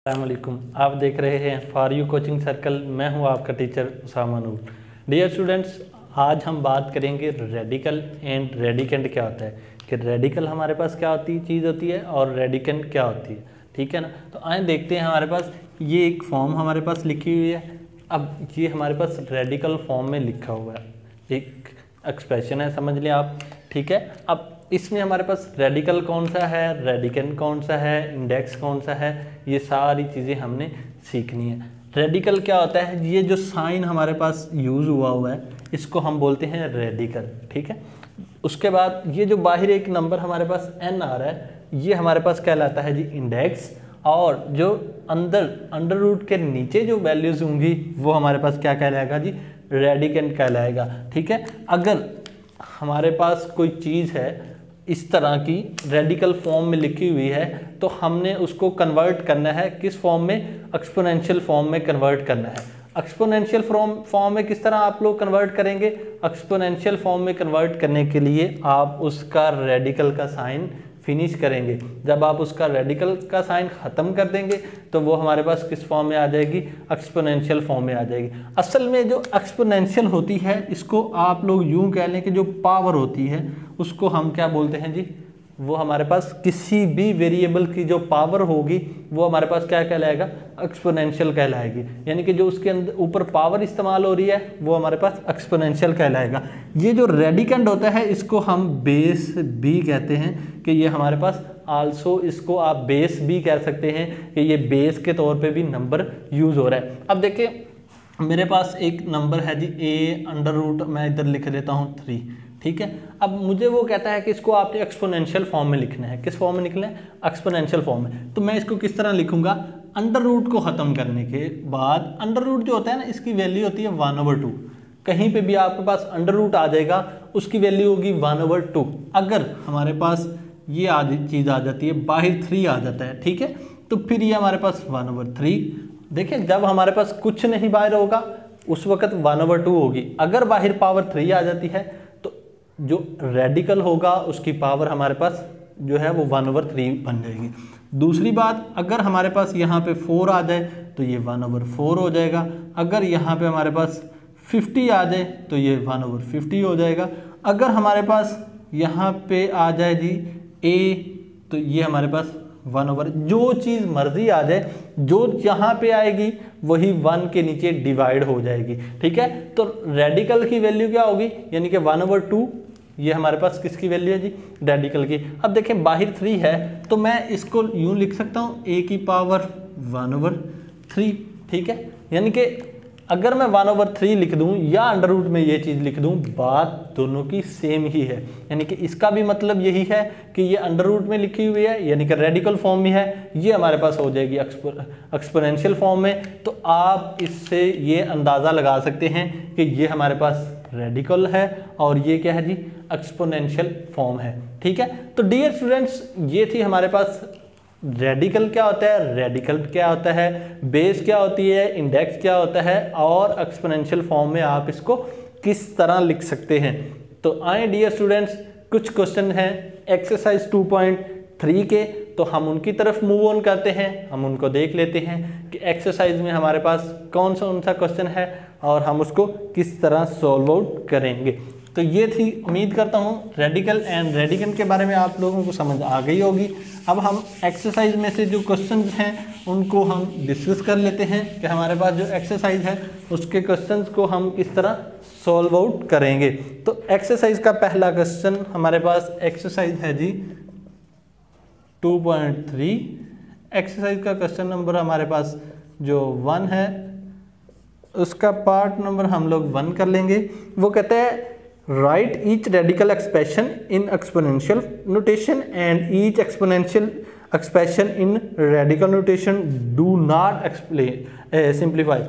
अस्सलामुअलैकुम। आप देख रहे हैं फॉर यू कोचिंग सर्कल। मैं हूं आपका टीचर उसामा नूर। डियर स्टूडेंट्स, आज हम बात करेंगे रेडिकल एंड रेडिकेंट क्या होता है, कि रेडिकल हमारे पास क्या चीज़ होती है और रेडिकेंट क्या होती है। ठीक है ना। तो आए देखते हैं, हमारे पास ये एक फॉर्म हमारे पास लिखी हुई है। अब ये हमारे पास रेडिकल फॉर्म में लिखा हुआ है, एक एक्सप्रेशन है, समझ लें आप। ठीक है। अब इसमें हमारे पास रेडिकल कौन सा है, रेडिकेंट कौन सा है, इंडेक्स कौन सा है, ये सारी चीज़ें हमने सीखनी है। रेडिकल क्या होता है, ये जो साइन हमारे पास यूज़ हुआ है इसको हम बोलते हैं रेडिकल। ठीक है। उसके बाद ये जो बाहर एक नंबर हमारे पास n आ रहा है, ये हमारे पास कहलाता है जी इंडेक्स, और जो अंडर रूट के नीचे जो वैल्यूज़ होंगी वो हमारे पास क्या कहलाएगा जी, रेडिकेंट कहलाएगा। ठीक है। अगर हमारे पास कोई चीज़ है इस तरह की रेडिकल फॉर्म में लिखी हुई है, तो हमने उसको कन्वर्ट करना है किस फॉर्म में, एक्सपोनेंशियल फॉर्म में कन्वर्ट करना है। एक्सपोनेंशियल फॉर्म में किस तरह आप लोग कन्वर्ट करेंगे, एक्सपोनेंशियल फॉर्म में कन्वर्ट करने के लिए आप उसका रेडिकल का साइन फिनिश करेंगे। जब आप उसका रेडिकल का साइन ख़त्म कर देंगे तो वो हमारे पास किस फॉर्म में आ जाएगी, एक्सपोनेंशियल फॉर्म में आ जाएगी। असल में जो एक्सपोनेंशियल होती है, इसको आप लोग यूं कह लें कि जो पावर होती है उसको हम क्या बोलते हैं जी, वो हमारे पास किसी भी वेरिएबल की जो पावर होगी वो हमारे पास क्या कहलाएगा, एक्सपोनेंशियल कहलाएगी। यानी कि जो उसके अंदर ऊपर पावर इस्तेमाल हो रही है वो हमारे पास एक्सपोनेंशियल कहलाएगा। ये जो रेडिकेंट होता है इसको हम बेस बी कहते हैं, कि ये हमारे पास आल्सो, इसको आप बेस भी कह सकते हैं कि ये बेस के तौर पे भी नंबर यूज़ हो रहा है। अब देखिए मेरे पास एक नंबर है जी a√, मैं इधर लिख लेता हूँ 3। ठीक है। अब मुझे वो कहता है कि इसको आपने एक्सपोनेंशियल फॉर्म में लिखना है। किस फॉर्म में लिखना है, एक्सपोनेंशियल फॉर्म में। तो मैं इसको किस तरह लिखूंगा, अंडर रूट को ख़त्म करने के बाद, अंडर रूट जो होता है ना, इसकी वैल्यू होती है 1/2। कहीं पे भी आपके पास अंडर रूट आ जाएगा उसकी वैल्यू होगी 1/2। अगर हमारे पास ये चीज़ आ जाती है, बाहर 3 आ जाता है, ठीक है, तो फिर ये हमारे पास 1/3। देखिए जब हमारे पास कुछ नहीं बाहर होगा उस वक्त 1/2 होगी। अगर बाहर पावर 3 आ जाती है तो जो रेडिकल होगा उसकी पावर हमारे पास जो है वो 1/3 बन जाएगी। दूसरी बात, अगर हमारे पास यहाँ पे 4 आ जाए तो ये 1/4 हो जाएगा। अगर यहाँ पे हमारे पास 50 आ जाए तो ये 1/50 हो जाएगा। अगर हमारे पास यहाँ पे आ जाए जी a, तो ये हमारे पास 1/, जो चीज़ मर्जी आ जाए, जो यहाँ पे आएगी वही 1 के नीचे डिवाइड हो जाएगी। ठीक है। तो रेडिकल की वैल्यू क्या होगी, यानी कि 1/2, ये हमारे पास किसकी वैल्यू है जी, रेडिकल की। अब देखें बाहर 3 है तो मैं इसको यूँ लिख सकता हूँ a⁻1/3। ठीक है। यानी कि अगर मैं 1/3 लिख दूं या अंडर रूट में ये चीज़ लिख दूं, बात दोनों की सेम ही है। यानी कि इसका भी मतलब यही है कि ये अंडर रूट में लिखी हुई है, यानी कि रेडिकल फॉर्म में है, ये हमारे पास हो जाएगी एक्सपोनेंशियल फॉर्म में। तो आप इससे ये अंदाज़ा लगा सकते हैं कि ये हमारे पास रेडिकल है और ये क्या है जी, एक्सपोनेंशियल फॉर्म है। ठीक है। तो डियर स्टूडेंट्स, ये थी हमारे पास रेडिकल क्या होता है, रेडिकल क्या होता है, बेस क्या होती है, इंडेक्स क्या होता है, और एक्सपोनेंशियल फॉर्म में आप इसको किस तरह लिख सकते हैं। तो आए डियर स्टूडेंट्स, कुछ क्वेश्चन हैं एक्सरसाइज 2.3 के, तो हम उनकी तरफ मूव ऑन करते हैं। हम उनको देख लेते हैं कि एक्सरसाइज में हमारे पास कौन सा क्वेश्चन है और हम उसको किस तरह सॉल्व आउट करेंगे। तो ये थी, उम्मीद करता हूँ रेडिकल एंड रेडिकेंट के बारे में आप लोगों को समझ आ गई होगी। अब हम एक्सरसाइज में से जो क्वेश्चंस हैं उनको हम डिस्कस कर लेते हैं कि हमारे पास जो एक्सरसाइज है उसके क्वेश्चंस को हम किस तरह सॉल्व आउट करेंगे। तो एक्सरसाइज का पहला क्वेश्चन हमारे पास एक्सरसाइज है जी 2.3। एक्सरसाइज का क्वेश्चन नंबर हमारे पास जो 1 है उसका पार्ट नंबर हम लोग 1 कर लेंगे। वो कहते हैं right each radical expression in exponential notation and each exponential expression in radical notation, do not explain simplify.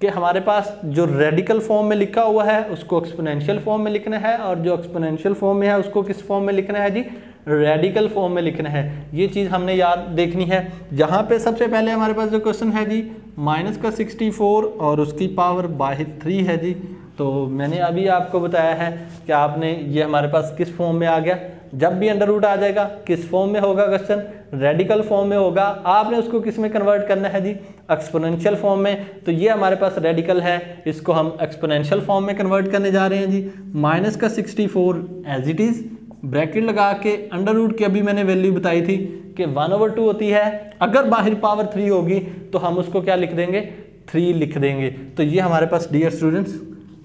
कि हमारे पास जो रेडिकल फॉर्म में लिखा हुआ है उसको एक्सपोनेंशियल फॉर्म में लिखना है, और जो एक्सपोनेंशियल फॉर्म में है उसको किस फॉर्म में लिखना है जी, रेडिकल फॉर्म में लिखना है। ये चीज़ हमने याद देखनी है। जहाँ पे सबसे पहले हमारे पास जो क्वेश्चन है जी -64 और उसकी पावर बाहर 3 है जी, तो मैंने अभी आपको बताया है कि आपने ये हमारे पास किस फॉर्म में आ गया, जब भी अंडर रूट आ जाएगा किस फॉर्म में होगा क्वेश्चन, रेडिकल फॉर्म में होगा। आपने उसको किस में कन्वर्ट करना है जी, एक्सपोनेंशियल फॉर्म में। तो ये हमारे पास रेडिकल है, इसको हम एक्सपोनेंशियल फॉर्म में कन्वर्ट करने जा रहे हैं जी। माइनस का 64 एज इट इज़, ब्रैकेट लगा के अंडर रूट की अभी मैंने वैल्यू बताई थी कि 1/2 होती है। अगर बाहर पावर 3 होगी तो हम उसको क्या लिख देंगे, 3 लिख देंगे। तो ये हमारे पास डियर स्टूडेंट्स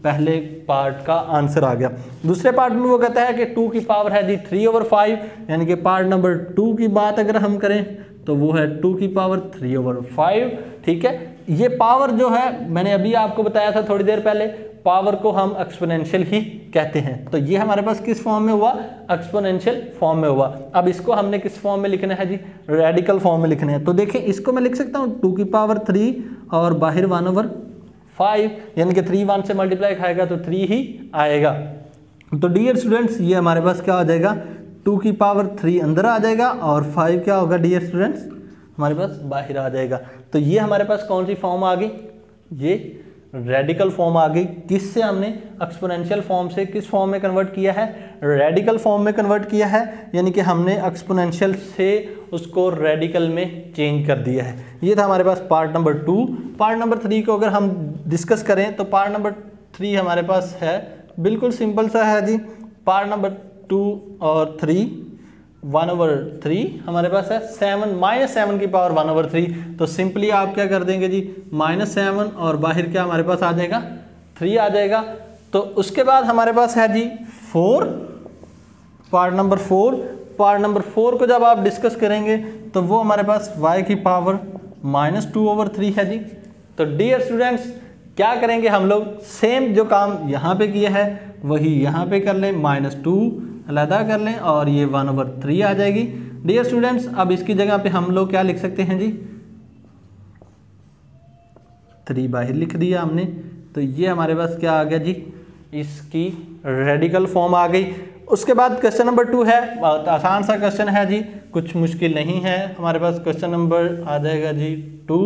पहले पार्ट का आंसर आ गया। दूसरे पार्ट में वो कहता है कि 2 की पावर है जी 3/5, यानी कि पार्ट नंबर 2 की बात अगर हम करें तो वो है 2 की पावर 3/5। ठीक है, ये पावर जो है मैंने अभी आपको बताया था थोड़ी देर पहले, पावर को हम एक्सपोनेंशियल ही कहते हैं। तो ये हमारे पास किस फॉर्म में हुआ, एक्सपोनेंशियल फॉर्म में हुआ। अब इसको हमने किस फॉर्म में लिखना है जी, रेडिकल फॉर्म में लिखना है। तो देखिए इसको मैं लिख सकता हूँ 2 की पावर 3 और बाहर 1/5, यानी कि 3 1 से मल्टीप्लाई खाएगा तो 3 ही आएगा। तो डियर स्टूडेंट्स ये हमारे पास क्या आ जाएगा, 2 की पावर 3 अंदर आ जाएगा और 5 क्या होगा डियर स्टूडेंट्स, हमारे पास बाहर आ जाएगा। तो ये हमारे पास कौन सी फॉर्म आ गई, ये रेडिकल फॉर्म आ गई। किससे हमने एक्सपोनेंशियल फॉर्म से किस फॉर्म में कन्वर्ट किया है, रेडिकल फॉर्म में कन्वर्ट किया है, यानी कि हमने एक्सपोनेंशियल से उसको रेडिकल में चेंज कर दिया है। ये था हमारे पास पार्ट नंबर 2। पार्ट नंबर 3 को अगर हम डिस्कस करें तो पार्ट नंबर 3 हमारे पास है बिल्कुल सिंपल सा है जी। पार्ट नंबर 2 और 3 1/3 हमारे पास है 7 -7 की पावर 1/3। तो सिंपली आप क्या कर देंगे जी, -7 और बाहर क्या हमारे पास आ जाएगा, 3 आ जाएगा। तो उसके बाद हमारे पास है जी 4, पार्ट नंबर 4। पार्ट नंबर 4 को जब आप डिस्कस करेंगे तो वो हमारे पास y की पावर -2/3 है जी। तो डियर स्टूडेंट्स क्या करेंगे हम लोग, सेम जो काम यहाँ पे किया है वही यहाँ पे कर लें, -2 अलहदा कर लें और ये 1/3 आ जाएगी। डियर स्टूडेंट्स अब इसकी जगह पे हम लोग क्या लिख सकते हैं जी, 3 बाहर लिख दिया हमने। तो ये हमारे पास क्या आ गया जी, इसकी रेडिकल फॉर्म आ गई। उसके बाद क्वेश्चन नंबर 2 है, बहुत आसान सा क्वेश्चन है जी, कुछ मुश्किल नहीं है। हमारे पास क्वेश्चन नंबर आ जाएगा जी 2,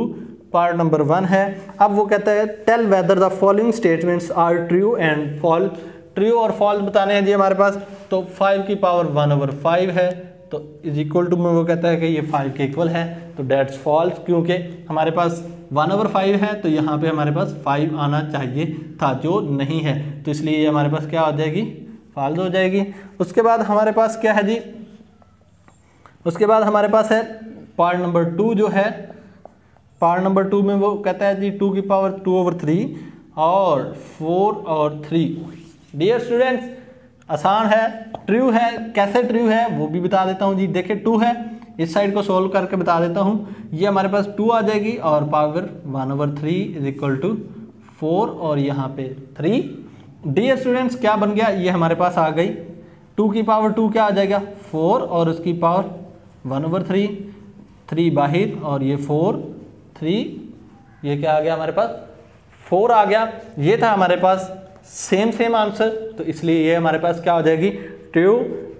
पार्ट नंबर 1 है। अब वो कहता है tell whether the following statements are true and false. True और फॉल्स बताने हैं जी हमारे पास। तो 5 की पावर 1/5 है, तो इज इक्वल टू में वो कहता है कि ये 5 के इक्वल है, तो डेट्स फॉल्स, क्योंकि हमारे पास 1/5 है तो यहाँ पे हमारे पास 5 आना चाहिए था जो नहीं है, तो इसलिए ये हमारे पास क्या हो जाएगी, फॉल्स हो जाएगी। उसके बाद हमारे पास क्या है जी, उसके बाद हमारे पास है पार्ट नंबर 2 जो है। पार्ट नंबर 2 में वो कहता है जी 2 की पावर 2/3 और 4 और 3। डियर स्टूडेंट्स आसान है, ट्रू है। कैसे ट्रू है वो भी बता देता हूँ जी। देखिए 2 है, इस साइड को सोल्व करके बता देता हूँ। ये हमारे पास 2 आ जाएगी और पावर 1/3 इज इक्वल टू 4 और यहाँ पे 3। डियर स्टूडेंट्स क्या बन गया, ये हमारे पास आ गई 2 की पावर 2 क्या आ जाएगा 4 और उसकी पावर 1/3, 3 बाहर और ये 4 3, ये क्या आ गया हमारे पास 4 आ गया। ये था हमारे पास सेम आंसर, तो इसलिए ये हमारे पास क्या हो जाएगी, ट्रू।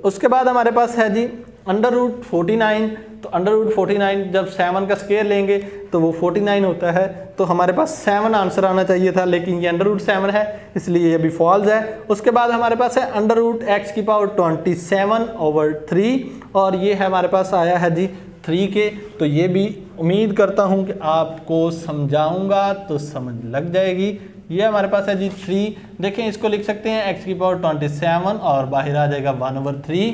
उसके बाद हमारे पास है जी √49। तो √49 जब 7 का स्क्वायर लेंगे तो वो 49 होता है, तो हमारे पास 7 आंसर आना चाहिए था, लेकिन ये √7 है इसलिए ये भी फॉल्स है। उसके बाद हमारे पास है √x की पावर 27/3 और ये है हमारे पास आया है जी 3 के। तो ये भी उम्मीद करता हूँ कि आपको समझाऊंगा तो समझ लग जाएगी। ये हमारे पास है जी 3। देखें इसको लिख सकते हैं x की पावर 27 और बाहर आ जाएगा 1/3।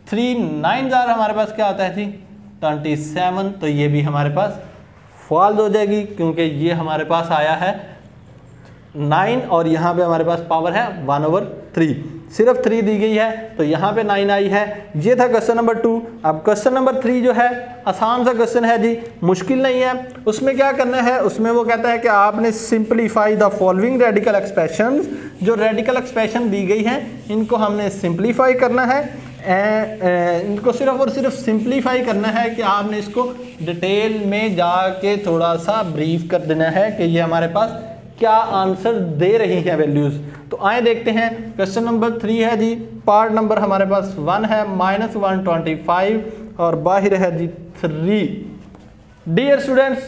3 9 जार हमारे पास क्या होता है जी 27, तो ये भी हमारे पास फॉल्स हो जाएगी क्योंकि ये हमारे पास आया है 9 और यहाँ पे हमारे पास पावर है 1/3, सिर्फ 3 दी गई है तो यहाँ पे 9 आई है। ये था क्वेश्चन नंबर 2। अब क्वेश्चन नंबर 3 जो है आसान सा क्वेश्चन है जी, मुश्किल नहीं है। उसमें क्या करना है, उसमें वो कहता है कि आपने simplify the following radical expressions. जो रेडिकल एक्सप्रेशन दी गई है इनको हमने सिंप्लीफाई करना है, इनको सिर्फ और सिर्फ सिंप्लीफाई करना है कि आपने इसको डिटेल में जाके थोड़ा सा ब्रीफ कर देना है कि ये हमारे पास क्या आंसर दे रही है वैल्यूज़। तो आए देखते हैं क्वेश्चन नंबर 3 है जी, पार्ट नंबर हमारे पास 1 है -125 और बाहर है जी 3। डियर स्टूडेंट्स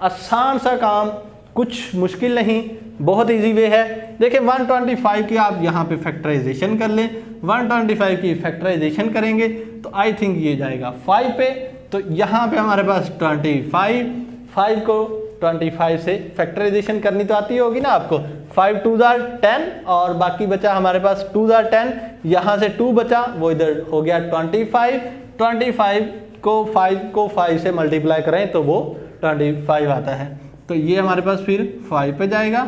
आसान सा काम कुछ मुश्किल नहीं, बहुत इजी वे है। देखिए 125 की आप यहाँ पे फैक्टराइजेशन कर लें, 125 की फैक्टराइजेशन करेंगे तो आई थिंक ये जाएगा 5 पे, तो यहाँ पे हमारे पास 25, 5 को 25 से फैक्टराइजेशन करनी तो आती होगी ना आपको। 5 2 10 और बाकी बचा हमारे पास 2 10, यहाँ से 2 बचा वो इधर हो गया 25। 25 को 5 से मल्टीप्लाई करें तो वो 25 आता है, तो ये हमारे पास फिर 5 पे जाएगा,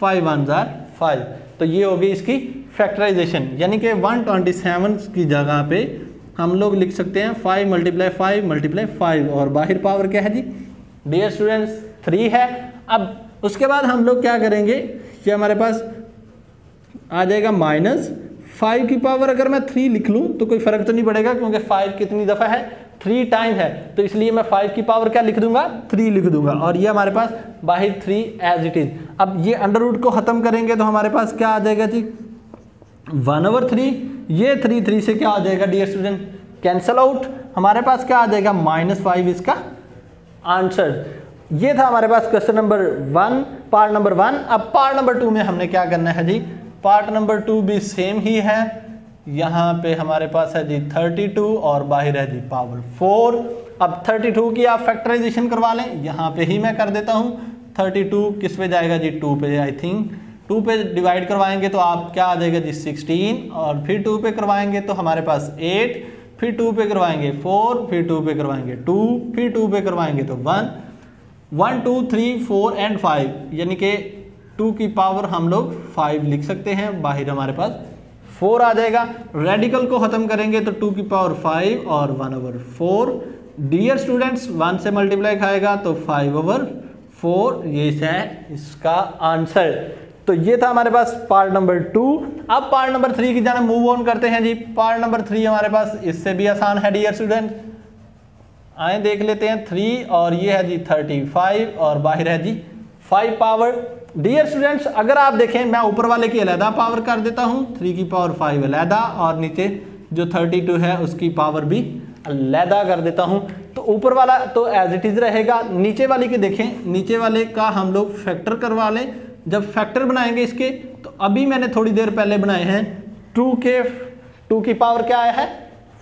5 1 5। तो ये होगी इसकी फैक्टराइजेशन, यानी कि 127 की जगह पे हम लोग लिख सकते हैं 5 × 5 और बाहर पावर क्या है जी डियर स्टूडेंट्स 3 है। अब उसके बाद हम लोग क्या करेंगे, ये हमारे पास आ जाएगा -5 की पावर। अगर मैं 3 लिख लूँ तो कोई फर्क तो नहीं पड़ेगा, क्योंकि 5 कितनी दफ़ा है 3 टाइम है, तो इसलिए मैं 5 की पावर क्या लिख दूंगा 3 लिख दूंगा, और ये हमारे पास बाहर 3 एज इट इज। अब ये अंडर रूट को ख़त्म करेंगे तो हमारे पास क्या आ जाएगा जी 1/3। ये 3 से क्या आ जाएगा डियर स्टूडेंट कैंसल आउट, हमारे पास क्या आ जाएगा -5 इसका आंसर। ये था हमारे पास क्वेश्चन नंबर 1 पार्ट नंबर 1। अब पार्ट नंबर 2 में हमने क्या करना है जी, पार्ट नंबर 2 भी सेम ही है। यहाँ पे हमारे पास है जी 32 और बाहर है जी पावर 4। अब 32 की आप फैक्टराइजेशन करवा लें, यहाँ पे ही मैं कर देता हूँ। 32 किस पे जाएगा जी 2 पे, आई थिंक 2 पे डिवाइड करवाएंगे तो आप क्या आ जाएगा जी 16, और फिर 2 पे करवाएंगे तो हमारे पास 8, फिर 2 पे करवाएंगे 4, फिर 2 पे करवाएंगे 2, फिर 2 पे करवाएंगे तो 1 1 2 3 4 एंड 5, यानी कि 2 की पावर हम लोग 5 लिख सकते हैं, बाहर हमारे पास 4 आ जाएगा। रेडिकल को ख़त्म करेंगे तो 2 की पावर 5 और 1/4। डियर स्टूडेंट्स 1 से मल्टीप्लाई खाएगा तो 5/4, ये है इसका आंसर। तो ये था हमारे पास पार्ट नंबर 2। अब पार्ट नंबर 3 की जाने मूव ऑन करते हैं जी। पार्ट नंबर 3 हमारे पास इससे भी आसान है डियर स्टूडेंट, आए देख लेते हैं 3, और ये है जी 35 और बाहर है जी 5 पावर। डियर स्टूडेंट्स अगर आप देखें मैं ऊपर वाले की अलहदा पावर कर देता हूँ, 3 की पावर 5 अलहदा, और नीचे जो 32 है उसकी पावर भी अलहदा कर देता हूँ। तो ऊपर वाला तो एज इट इज़ रहेगा, नीचे वाली के देखें, नीचे वाले का हम लोग फैक्टर करवा लें। जब फैक्टर बनाएंगे इसके, तो अभी मैंने थोड़ी देर पहले बनाए हैं 2 की पावर क्या आया है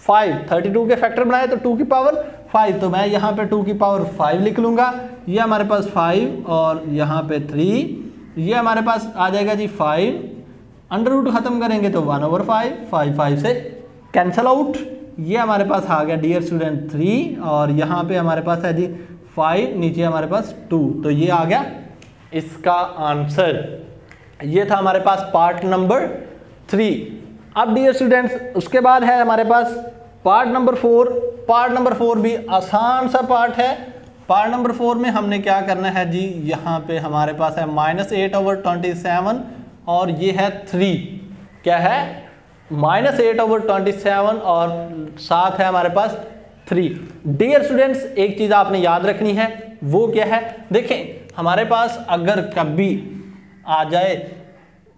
5, 32 के फैक्टर बनाए तो 2 की पावर 5, तो मैं यहाँ पे 2 की पावर 5 लिख लूँगा। ये हमारे पास 5 और यहाँ पे 3, ये हमारे पास आ जाएगा जी 5, अंडर रूट ख़त्म करेंगे तो 1/5, 5 से कैंसल आउट। ये हमारे पास आ गया डियर स्टूडेंट 3, और यहाँ पे हमारे पास है जी 5, नीचे हमारे पास 2, तो ये आ गया इसका आंसर। ये था हमारे पास पार्ट नंबर 3। अब डियर स्टूडेंट्स उसके बाद है हमारे पास पार्ट नंबर 4। पार्ट नंबर 4 भी आसान सा पार्ट है। पार्ट नंबर 4 में हमने क्या करना है जी, यहाँ पे हमारे पास है -8/27 और ये है 3, क्या है -8/27 और साथ है हमारे पास 3। डियर स्टूडेंट्स एक चीज़ आपने याद रखनी है, वो क्या है, देखें हमारे पास अगर कभी आ जाए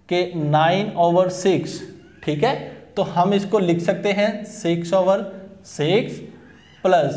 कि 9/6, ठीक है, तो हम इसको लिख सकते हैं 6/6 प्लस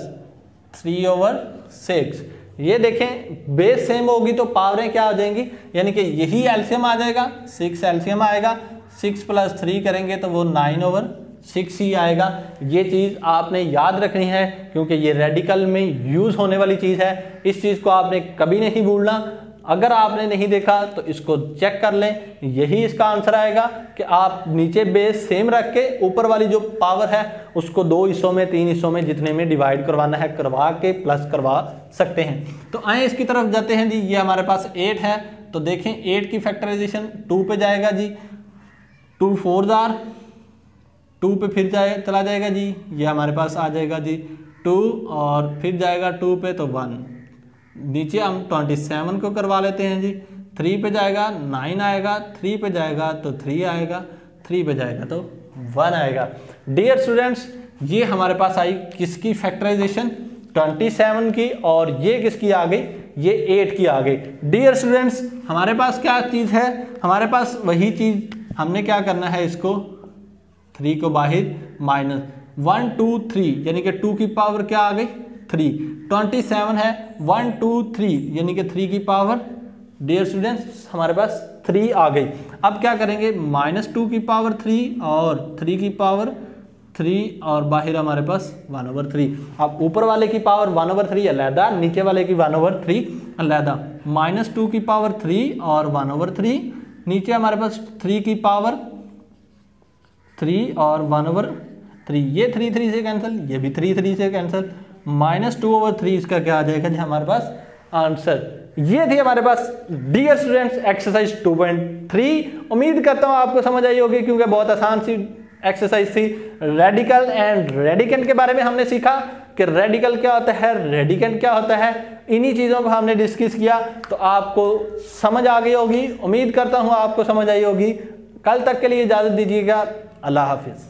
3/6। ये देखें बेस सेम होगी तो पावरें क्या आ जाएंगी, यानी कि यही एलसीएम आ जाएगा, 6 एलसीएम आएगा, 6 + 3 करेंगे तो वो 9/6 ही आएगा। ये चीज़ आपने याद रखनी है क्योंकि ये रेडिकल में यूज़ होने वाली चीज़ है, इस चीज़ को आपने कभी नहीं भूलना। अगर आपने नहीं देखा तो इसको चेक कर लें, यही इसका आंसर आएगा कि आप नीचे बेस सेम रख के ऊपर वाली जो पावर है उसको 2 हिस्सों में 3 हिस्सों में जितने में डिवाइड करवाना है करवा के प्लस करवा सकते हैं। तो आए इसकी तरफ जाते हैं जी। ये हमारे पास 8 है, तो देखें 8 की फैक्टराइजेशन 2 पे जाएगा जी, 2 4 जार 2 पे फिर चला जाएगा जी, ये हमारे पास आ जाएगा जी 2 और फिर जाएगा 2 पे तो 1, नीचे हम 27 को करवा लेते हैं जी, 3 पे जाएगा 9 आएगा, 3 पे जाएगा तो 3 आएगा, 3 पे जाएगा तो 1 आएगा। डियर स्टूडेंट्स ये हमारे पास आई किसकी फैक्टराइजेशन 27 की, और ये किसकी आ गई, ये 8 की आ गई। डियर स्टूडेंट्स हमारे पास क्या चीज़ है, हमारे पास वही चीज़, हमने क्या करना है, इसको 3 को बाहर -1 2 3 यानी कि 2 की पावर क्या आ गई 3, 27 है 1 2 3 यानी कि 3 की पावर डियर स्टूडेंट्स हमारे पास 3 आ गई। अब क्या करेंगे, -2 की पावर 3 और 3 की पावर 3 और बाहर हमारे पास 1/3। अब ऊपर वाले की पावर 1/3 अलहदा, नीचे वाले की 1/3 अलहदा। -2 की पावर 3 और 1/3, नीचे हमारे पास 3 की पावर 3 और 1/3। ये 3 से कैंसिल, ये भी 3 से कैंसिल। -2/3 इसका क्या आ जाएगा जी हमारे पास आंसर। ये थी हमारे पास डियर स्टूडेंट्स एक्सरसाइज 2.3। उम्मीद करता हूँ आपको समझ आई होगी, क्योंकि बहुत आसान सी एक्सरसाइज थी। रेडिकल एंड रेडिकेंट के बारे में हमने सीखा कि रेडिकल क्या होता है, रेडिकेंट क्या होता है। इन्हीं चीज़ों को हमने डिस्कस किया, तो आपको समझ आ गई होगी। उम्मीद करता हूँ आपको समझ आई होगी। कल तक के लिए इजाज़त दीजिएगा। अल्लाह हाफिज़।